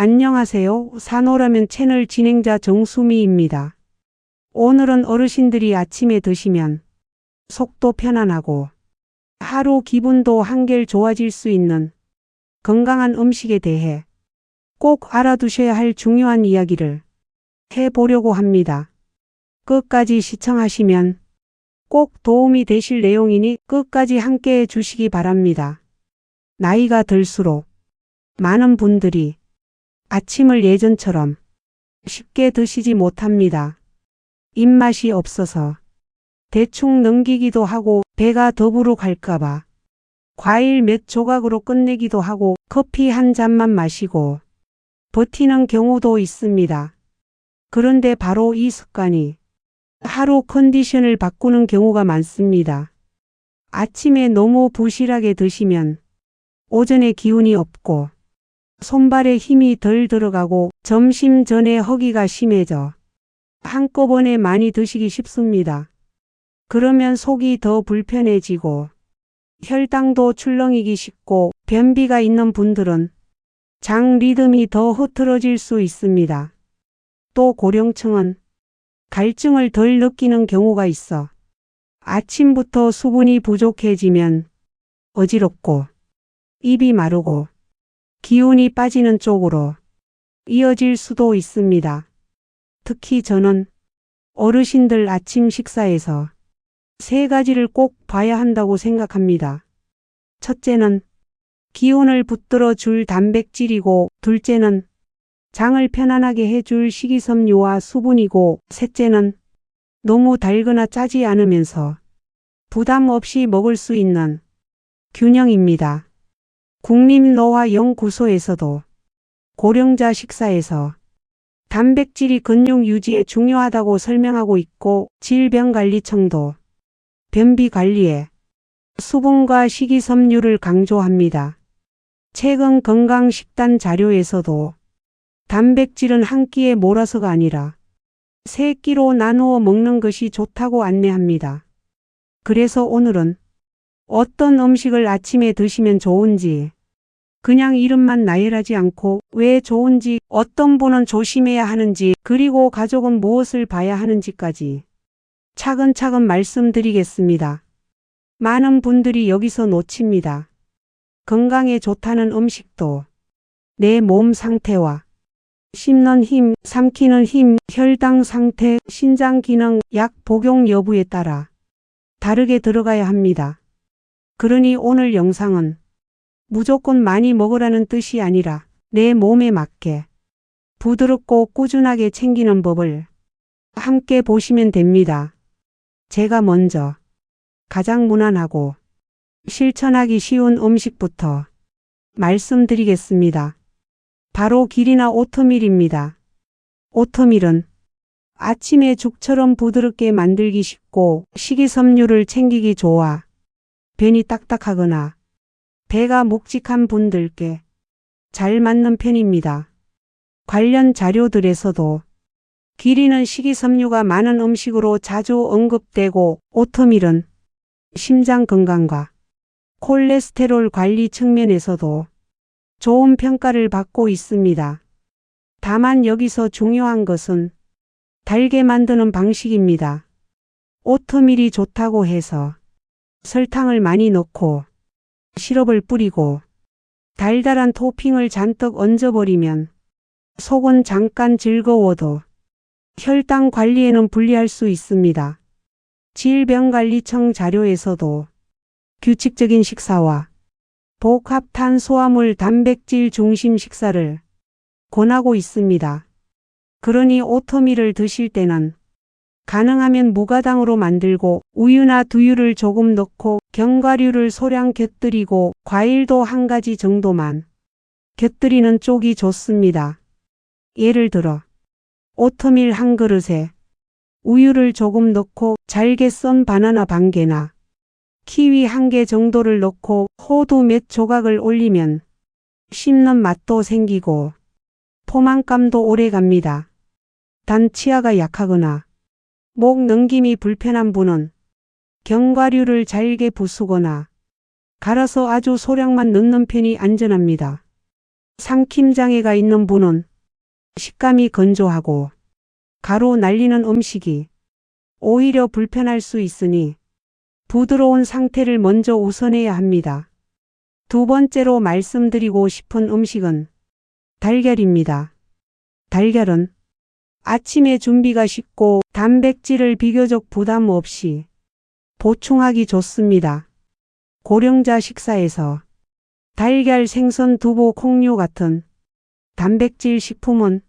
안녕하세요. 산호라면 채널 진행자 정수미입니다. 오늘은 어르신들이 아침에 드시면 속도 편안하고 하루 기분도 한결 좋아질 수 있는 건강한 음식에 대해 꼭 알아두셔야 할 중요한 이야기를 해보려고 합니다. 끝까지 시청하시면 꼭 도움이 되실 내용이니 끝까지 함께 해주시기 바랍니다. 나이가 들수록 많은 분들이 아침을 예전처럼 쉽게 드시지 못합니다. 입맛이 없어서 대충 넘기기도 하고 배가 더부룩할까봐 과일 몇 조각으로 끝내기도 하고 커피 한 잔만 마시고 버티는 경우도 있습니다. 그런데 바로 이 습관이 하루 컨디션을 바꾸는 경우가 많습니다. 아침에 너무 부실하게 드시면 오전에 기운이 없고 손발에 힘이 덜 들어가고 점심 전에 허기가 심해져 한꺼번에 많이 드시기 쉽습니다. 그러면 속이 더 불편해지고 혈당도 출렁이기 쉽고 변비가 있는 분들은 장 리듬이 더 흐트러질 수 있습니다. 또 고령층은 갈증을 덜 느끼는 경우가 있어 아침부터 수분이 부족해지면 어지럽고 입이 마르고 기운이 빠지는 쪽으로 이어질 수도 있습니다. 특히 저는 어르신들 아침 식사에서 3가지를 꼭 봐야 한다고 생각합니다. 첫째는 기운을 붙들어 줄 단백질이고, 둘째는 장을 편안하게 해줄 식이섬유와 수분이고, 셋째는 너무 달거나 짜지 않으면서 부담 없이 먹을 수 있는 균형입니다. 국립노화연구소에서도 고령자 식사에서 단백질이 근육 유지에 중요하다고 설명하고 있고, 질병관리청도 변비 관리에 수분과 식이섬유를 강조합니다. 최근 건강식단 자료에서도 단백질은 한 끼에 몰아서가 아니라 3끼로 나누어 먹는 것이 좋다고 안내합니다. 그래서 오늘은 어떤 음식을 아침에 드시면 좋은지, 그냥 이름만 나열하지 않고 왜 좋은지, 어떤 분은 조심해야 하는지, 그리고 가족은 무엇을 봐야 하는지까지 차근차근 말씀드리겠습니다. 많은 분들이 여기서 놓칩니다. 건강에 좋다는 음식도 내 몸 상태와 씹는 힘, 삼키는 힘, 혈당 상태, 신장 기능, 약 복용 여부에 따라 다르게 들어가야 합니다. 그러니 오늘 영상은 무조건 많이 먹으라는 뜻이 아니라 내 몸에 맞게 부드럽고 꾸준하게 챙기는 법을 함께 보시면 됩니다. 제가 먼저 가장 무난하고 실천하기 쉬운 음식부터 말씀드리겠습니다. 바로 길이나 오트밀입니다. 오트밀은 아침에 죽처럼 부드럽게 만들기 쉽고 식이섬유를 챙기기 좋아 변이 딱딱하거나 배가 묵직한 분들께 잘 맞는 편입니다. 관련 자료들에서도 기리는 식이섬유가 많은 음식으로 자주 언급되고, 오트밀은 심장 건강과 콜레스테롤 관리 측면에서도 좋은 평가를 받고 있습니다. 다만 여기서 중요한 것은 달게 만드는 방식입니다. 오트밀이 좋다고 해서 설탕을 많이 넣고 시럽을 뿌리고 달달한 토핑을 잔뜩 얹어버리면 속은 잠깐 즐거워도 혈당 관리에는 불리할 수 있습니다. 질병관리청 자료에서도 규칙적인 식사와 복합 탄수화물 단백질 중심 식사를 권하고 있습니다. 그러니 오트밀을 드실 때는 가능하면 무가당으로 만들고 우유나 두유를 조금 넣고 견과류를 소량 곁들이고 과일도 1가지 정도만 곁들이는 쪽이 좋습니다. 예를 들어 오트밀 1그릇에 우유를 조금 넣고 잘게 썬 바나나 반 개나 키위 1개 정도를 넣고 호두 몇 조각을 올리면 씹는 맛도 생기고 포만감도 오래 갑니다. 단 치아가 약하거나 목 넘김이 불편한 분은 견과류를 잘게 부수거나 갈아서 아주 소량만 넣는 편이 안전합니다. 삼킴장애가 있는 분은 식감이 건조하고 가루 날리는 음식이 오히려 불편할 수 있으니 부드러운 상태를 먼저 우선해야 합니다. 두 번째로 말씀드리고 싶은 음식은 달걀입니다. 달걀은 아침에 준비가 쉽고 단백질을 비교적 부담 없이 보충하기 좋습니다. 고령자 식사에서 달걀, 생선, 두부, 콩류 같은 단백질 식품은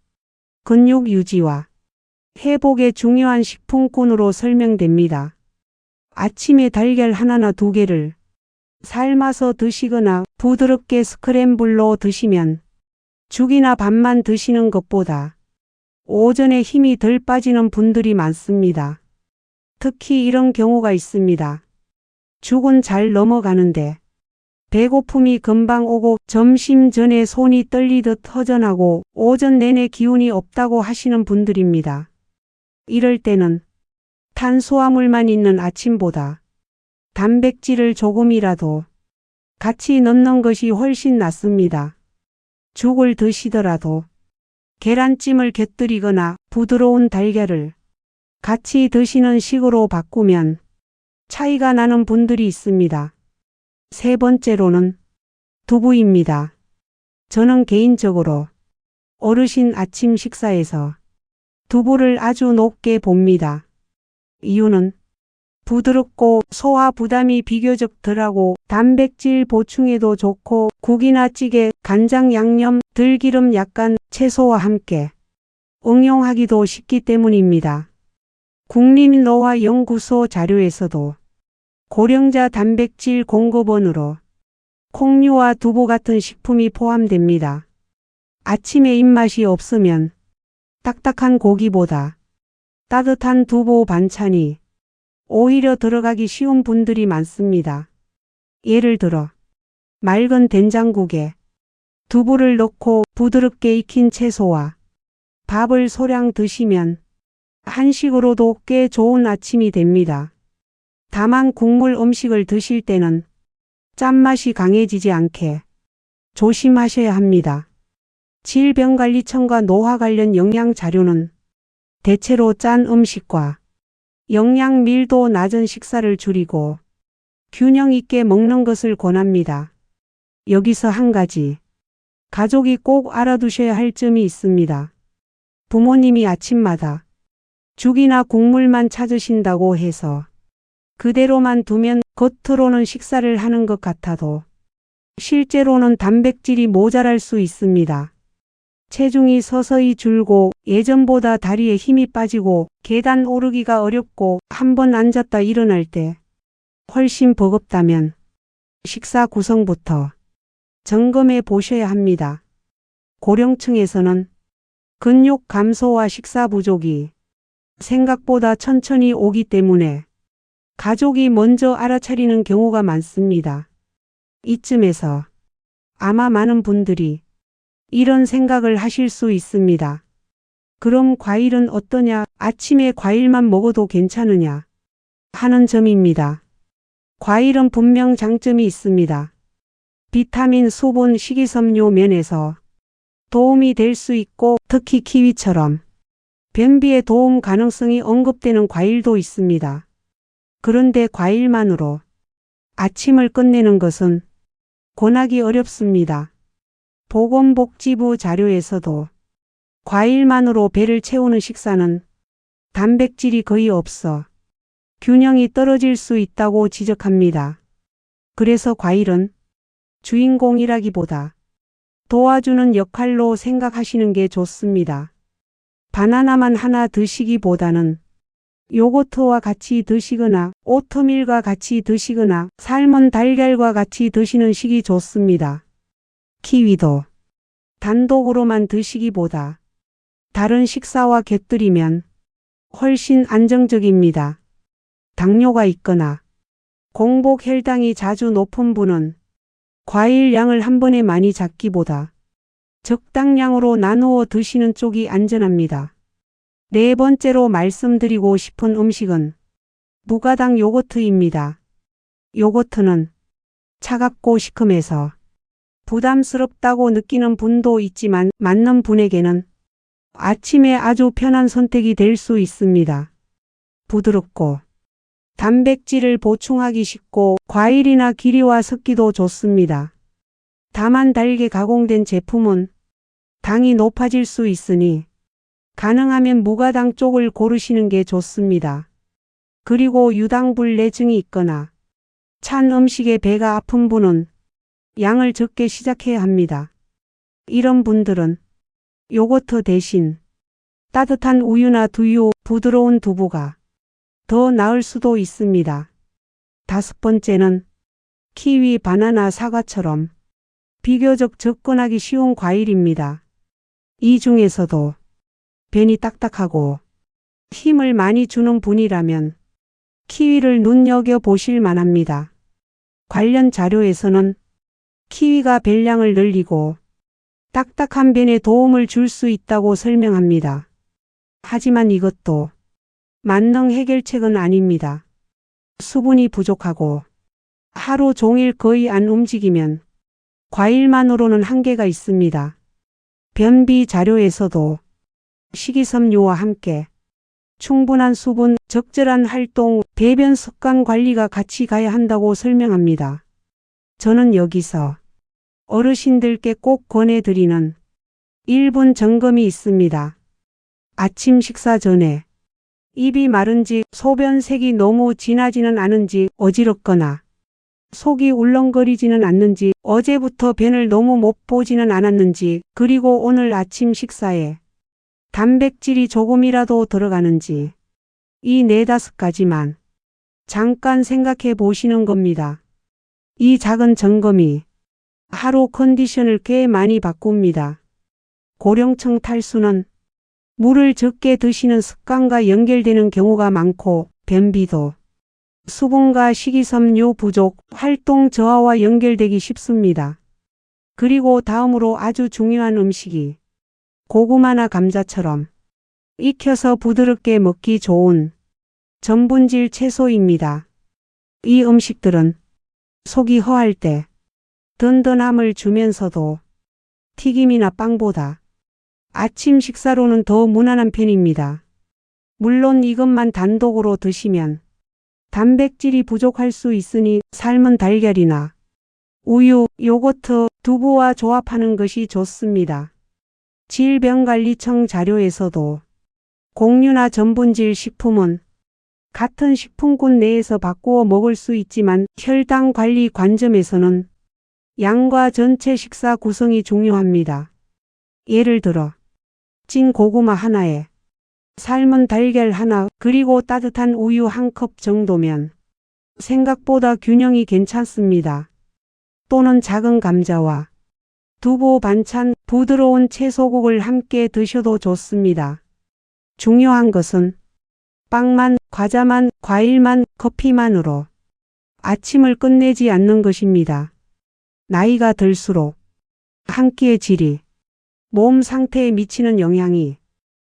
근육 유지와 회복에 중요한 식품군으로 설명됩니다. 아침에 달걀 하나나 두 개를 삶아서 드시거나 부드럽게 스크램블로 드시면 죽이나 밥만 드시는 것보다 오전에 힘이 덜 빠지는 분들이 많습니다. 특히 이런 경우가 있습니다. 죽은 잘 넘어가는데 배고픔이 금방 오고 점심 전에 손이 떨리듯 허전하고 오전 내내 기운이 없다고 하시는 분들입니다. 이럴 때는 탄수화물만 있는 아침보다 단백질을 조금이라도 같이 넣는 것이 훨씬 낫습니다. 죽을 드시더라도 계란찜을 곁들이거나 부드러운 달걀을 같이 드시는 식으로 바꾸면 차이가 나는 분들이 있습니다. 세 번째로는 두부입니다. 저는 개인적으로 어르신 아침 식사에서 두부를 아주 높게 봅니다. 이유는 부드럽고 소화 부담이 비교적 덜하고 단백질 보충에도 좋고 국이나 찌개, 간장, 양념, 들기름 약간 채소와 함께 응용하기도 쉽기 때문입니다. 국립노화연구소 자료에서도 고령자 단백질 공급원으로 콩류와 두부 같은 식품이 포함됩니다. 아침에 입맛이 없으면 딱딱한 고기보다 따뜻한 두부 반찬이 오히려 들어가기 쉬운 분들이 많습니다. 예를 들어 맑은 된장국에 두부를 넣고 부드럽게 익힌 채소와 밥을 소량 드시면 한식으로도 꽤 좋은 아침이 됩니다. 다만 국물 음식을 드실 때는 짠맛이 강해지지 않게 조심하셔야 합니다. 질병관리청과 노화 관련 영양 자료는 대체로 짠 음식과 영양 밀도 낮은 식사를 줄이고 균형 있게 먹는 것을 권합니다. 여기서 한 가지 가족이 꼭 알아두셔야 할 점이 있습니다. 부모님이 아침마다 죽이나 국물만 찾으신다고 해서 그대로만 두면 겉으로는 식사를 하는 것 같아도 실제로는 단백질이 모자랄 수 있습니다. 체중이 서서히 줄고 예전보다 다리에 힘이 빠지고 계단 오르기가 어렵고 한번 앉았다 일어날 때 훨씬 버겁다면 식사 구성부터 점검해 보셔야 합니다. 고령층에서는 근육 감소와 식사 부족이 생각보다 천천히 오기 때문에 가족이 먼저 알아차리는 경우가 많습니다. 이쯤에서 아마 많은 분들이 이런 생각을 하실 수 있습니다. 그럼 과일은 어떠냐? 아침에 과일만 먹어도 괜찮으냐? 하는 점입니다. 과일은 분명 장점이 있습니다. 비타민, 수분, 식이섬유 면에서 도움이 될 수 있고 특히 키위처럼 변비에 도움 가능성이 언급되는 과일도 있습니다. 그런데 과일만으로 아침을 끝내는 것은 권하기 어렵습니다. 보건복지부 자료에서도 과일만으로 배를 채우는 식사는 단백질이 거의 없어 균형이 떨어질 수 있다고 지적합니다. 그래서 과일은 주인공이라기보다 도와주는 역할로 생각하시는 게 좋습니다. 바나나만 하나 드시기보다는 요거트와 같이 드시거나 오트밀과 같이 드시거나 삶은 달걀과 같이 드시는 식이 좋습니다. 키위도 단독으로만 드시기보다 다른 식사와 곁들이면 훨씬 안정적입니다. 당뇨가 있거나 공복 혈당이 자주 높은 분은 과일 양을 한 번에 많이 잡기보다 적당량으로 나누어 드시는 쪽이 안전합니다. 네 번째로 말씀드리고 싶은 음식은 무가당 요거트입니다. 요거트는 차갑고 시큼해서 부담스럽다고 느끼는 분도 있지만 맞는 분에게는 아침에 아주 편한 선택이 될 수 있습니다. 부드럽고 단백질을 보충하기 쉽고 과일이나 기리와 섞기도 좋습니다. 다만 달게 가공된 제품은 당이 높아질 수 있으니 가능하면 무가당 쪽을 고르시는 게 좋습니다. 그리고 유당불내증이 있거나 찬 음식에 배가 아픈 분은 양을 적게 시작해야 합니다. 이런 분들은 요거트 대신 따뜻한 우유나 두유, 부드러운 두부가 더 나을 수도 있습니다. 5번째는 키위, 바나나, 사과처럼 비교적 접근하기 쉬운 과일입니다. 이 중에서도 변이 딱딱하고 힘을 많이 주는 분이라면 키위를 눈여겨보실 만합니다. 관련 자료에서는 키위가 변량을 늘리고 딱딱한 변에 도움을 줄 수 있다고 설명합니다. 하지만 이것도 만능 해결책은 아닙니다. 수분이 부족하고 하루 종일 거의 안 움직이면 과일만으로는 한계가 있습니다. 변비 자료에서도 식이섬유와 함께 충분한 수분, 적절한 활동, 배변 습관 관리가 같이 가야 한다고 설명합니다. 저는 여기서 어르신들께 꼭 권해드리는 1분 점검이 있습니다. 아침 식사 전에 입이 마른지, 소변색이 너무 진하지는 않은지, 어지럽거나 속이 울렁거리지는 않는지, 어제부터 변을 너무 못 보지는 않았는지, 그리고 오늘 아침 식사에 단백질이 조금이라도 들어가는지, 이 4-5가지만 잠깐 생각해 보시는 겁니다. 이 작은 점검이 하루 컨디션을 꽤 많이 바꿉니다. 고령층 탈수는 물을 적게 드시는 습관과 연결되는 경우가 많고, 변비도 수분과 식이섬유 부족, 활동 저하와 연결되기 쉽습니다. 그리고 다음으로 아주 중요한 음식이 고구마나 감자처럼 익혀서 부드럽게 먹기 좋은 전분질 채소입니다. 이 음식들은 속이 허할 때 든든함을 주면서도 튀김이나 빵보다 아침 식사로는 더 무난한 편입니다. 물론 이것만 단독으로 드시면 단백질이 부족할 수 있으니 삶은 달걀이나 우유, 요거트, 두부와 조합하는 것이 좋습니다. 질병관리청 자료에서도 곡류나 전분질 식품은 같은 식품군 내에서 바꾸어 먹을 수 있지만 혈당 관리 관점에서는 양과 전체 식사 구성이 중요합니다. 예를 들어 찐 고구마 하나에 삶은 달걀 하나, 그리고 따뜻한 우유 1컵 정도면 생각보다 균형이 괜찮습니다. 또는 작은 감자와 두부 반찬, 부드러운 채소국을 함께 드셔도 좋습니다. 중요한 것은 빵만, 과자만, 과일만, 커피만으로 아침을 끝내지 않는 것입니다. 나이가 들수록 한 끼의 질이 몸 상태에 미치는 영향이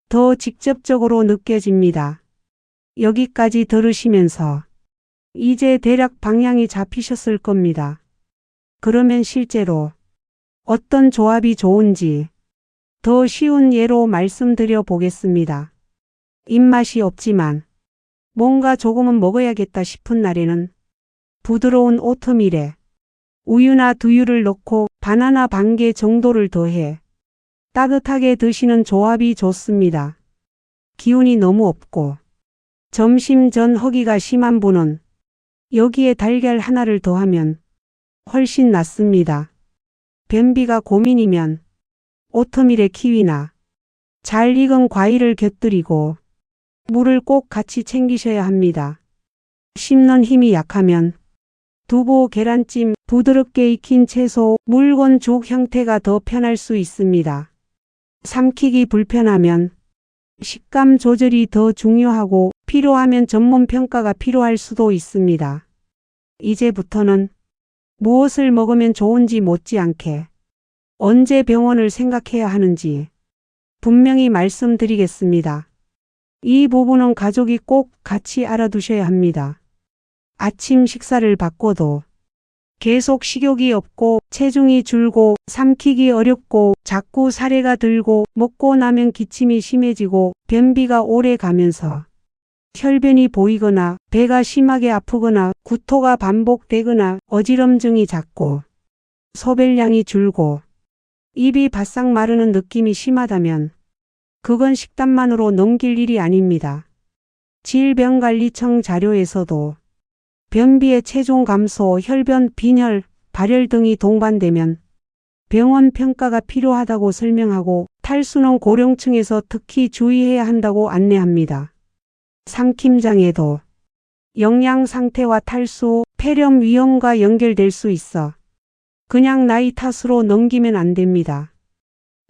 더 직접적으로 느껴집니다. 여기까지 들으시면서 이제 대략 방향이 잡히셨을 겁니다. 그러면 실제로 어떤 조합이 좋은지 더 쉬운 예로 말씀드려 보겠습니다. 입맛이 없지만 뭔가 조금은 먹어야겠다 싶은 날에는 부드러운 오트밀에 우유나 두유를 넣고 바나나 반 개 정도를 더해 따뜻하게 드시는 조합이 좋습니다. 기운이 너무 없고 점심 전 허기가 심한 분은 여기에 달걀 하나를 더하면 훨씬 낫습니다. 변비가 고민이면 오트밀에 키위나 잘 익은 과일을 곁들이고 물을 꼭 같이 챙기셔야 합니다. 씹는 힘이 약하면 두부, 계란찜, 부드럽게 익힌 채소, 묽은 죽 형태가 더 편할 수 있습니다. 삼키기 불편하면 식감 조절이 더 중요하고 필요하면 전문 평가가 필요할 수도 있습니다. 이제부터는 무엇을 먹으면 좋은지 못지않게 언제 병원을 생각해야 하는지 분명히 말씀드리겠습니다. 이 부분은 가족이 꼭 같이 알아두셔야 합니다. 아침 식사를 바꿔도 계속 식욕이 없고 체중이 줄고 삼키기 어렵고 자꾸 사례가 들고 먹고 나면 기침이 심해지고 변비가 오래 가면서 혈변이 보이거나 배가 심하게 아프거나 구토가 반복되거나 어지럼증이 잦고 소변량이 줄고 입이 바싹 마르는 느낌이 심하다면 그건 식단만으로 넘길 일이 아닙니다. 질병관리청 자료에서도 변비의 체중 감소, 혈변, 빈혈, 발열 등이 동반되면 병원 평가가 필요하다고 설명하고 탈수는 고령층에서 특히 주의해야 한다고 안내합니다. 삼킴장애도 영양 상태와 탈수, 폐렴 위험과 연결될 수 있어 그냥 나이 탓으로 넘기면 안 됩니다.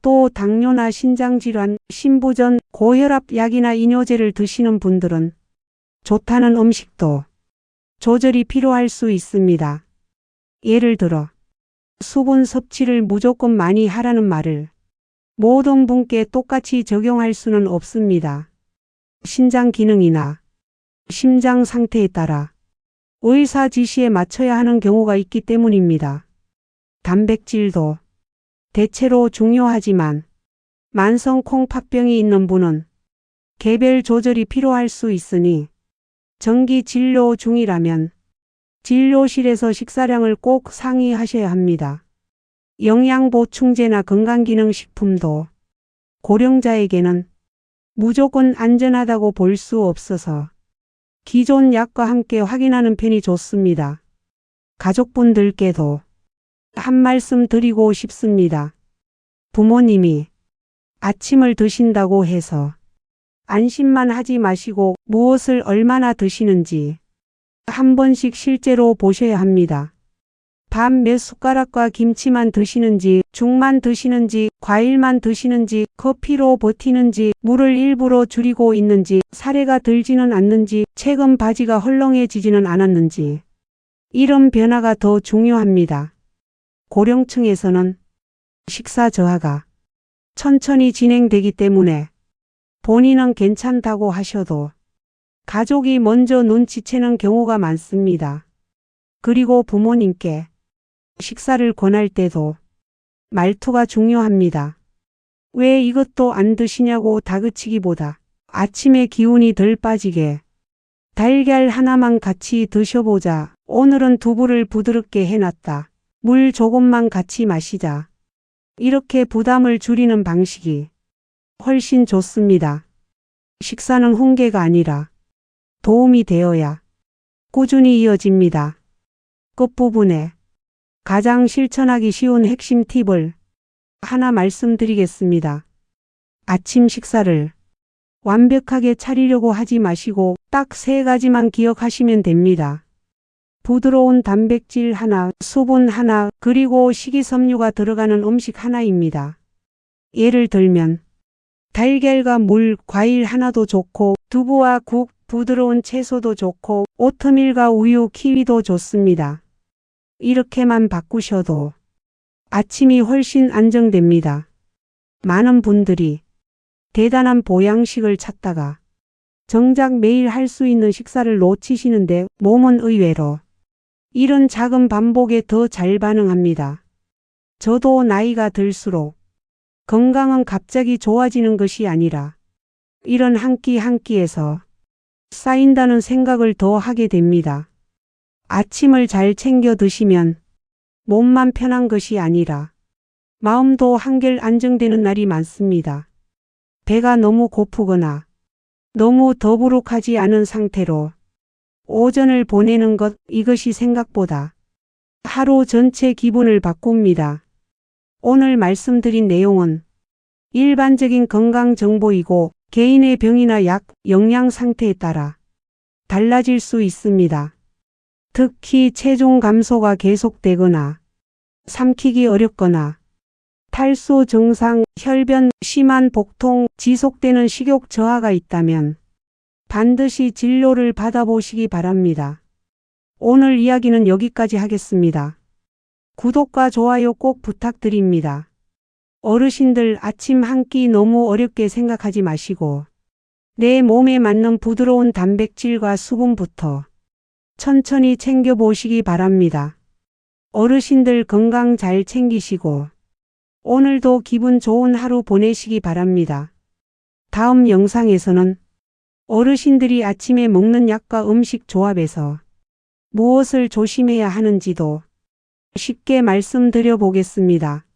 또 당뇨나 신장질환, 신부전, 고혈압 약이나 이뇨제를 드시는 분들은 좋다는 음식도 조절이 필요할 수 있습니다. 예를 들어 수분 섭취를 무조건 많이 하라는 말을 모든 분께 똑같이 적용할 수는 없습니다. 신장 기능이나 심장 상태에 따라 의사 지시에 맞춰야 하는 경우가 있기 때문입니다. 단백질도 대체로 중요하지만 만성 콩팥병이 있는 분은 개별 조절이 필요할 수 있으니 정기 진료 중이라면 진료실에서 식사량을 꼭 상의하셔야 합니다. 영양보충제나 건강기능식품도 고령자에게는 무조건 안전하다고 볼 수 없어서 기존 약과 함께 확인하는 편이 좋습니다. 가족분들께도 한 말씀 드리고 싶습니다. 부모님이 아침을 드신다고 해서 안심만 하지 마시고 무엇을 얼마나 드시는지 한 번씩 실제로 보셔야 합니다. 밥 몇 숟가락과 김치만 드시는지, 죽만 드시는지, 과일만 드시는지, 커피로 버티는지, 물을 일부러 줄이고 있는지, 사례가 들지는 않는지, 최근 바지가 헐렁해지지는 않았는지 이런 변화가 더 중요합니다. 고령층에서는 식사 저하가 천천히 진행되기 때문에 본인은 괜찮다고 하셔도 가족이 먼저 눈치채는 경우가 많습니다. 그리고 부모님께 식사를 권할 때도 말투가 중요합니다. 왜 이것도 안 드시냐고 다그치기보다 아침에 기운이 덜 빠지게 달걀 하나만 같이 드셔보자. 오늘은 두부를 부드럽게 해놨다. 물 조금만 같이 마시자. 이렇게 부담을 줄이는 방식이 훨씬 좋습니다. 식사는 훈계가 아니라 도움이 되어야 꾸준히 이어집니다. 끝부분에 가장 실천하기 쉬운 핵심 팁을 하나 말씀드리겠습니다. 아침 식사를 완벽하게 차리려고 하지 마시고 딱 3가지만 기억하시면 됩니다. 부드러운 단백질 하나, 수분 하나, 그리고 식이섬유가 들어가는 음식 하나입니다. 예를 들면 달걀과 물, 과일 하나도 좋고 두부와 국, 부드러운 채소도 좋고 오트밀과 우유, 키위도 좋습니다. 이렇게만 바꾸셔도 아침이 훨씬 안정됩니다. 많은 분들이 대단한 보양식을 찾다가 정작 매일 할 수 있는 식사를 놓치시는데 몸은 의외로 이런 작은 반복에 더 잘 반응합니다. 저도 나이가 들수록 건강은 갑자기 좋아지는 것이 아니라 이런 한 끼 한 끼에서 쌓인다는 생각을 더 하게 됩니다. 아침을 잘 챙겨 드시면 몸만 편한 것이 아니라 마음도 한결 안정되는 날이 많습니다. 배가 너무 고프거나 너무 더부룩하지 않은 상태로 오전을 보내는 것, 이것이 생각보다 하루 전체 기분을 바꿉니다. 오늘 말씀드린 내용은 일반적인 건강 정보이고 개인의 병이나 약, 영양 상태에 따라 달라질 수 있습니다. 특히 체중 감소가 계속되거나 삼키기 어렵거나 탈수 증상, 혈변, 심한 복통, 지속되는 식욕 저하가 있다면 반드시 진료를 받아보시기 바랍니다. 오늘 이야기는 여기까지 하겠습니다. 구독과 좋아요 꼭 부탁드립니다. 어르신들 아침 한 끼 너무 어렵게 생각하지 마시고 내 몸에 맞는 부드러운 단백질과 수분부터 천천히 챙겨보시기 바랍니다. 어르신들 건강 잘 챙기시고 오늘도 기분 좋은 하루 보내시기 바랍니다. 다음 영상에서는 어르신들이 아침에 먹는 약과 음식 조합에서 무엇을 조심해야 하는지도 쉽게 말씀드려 보겠습니다.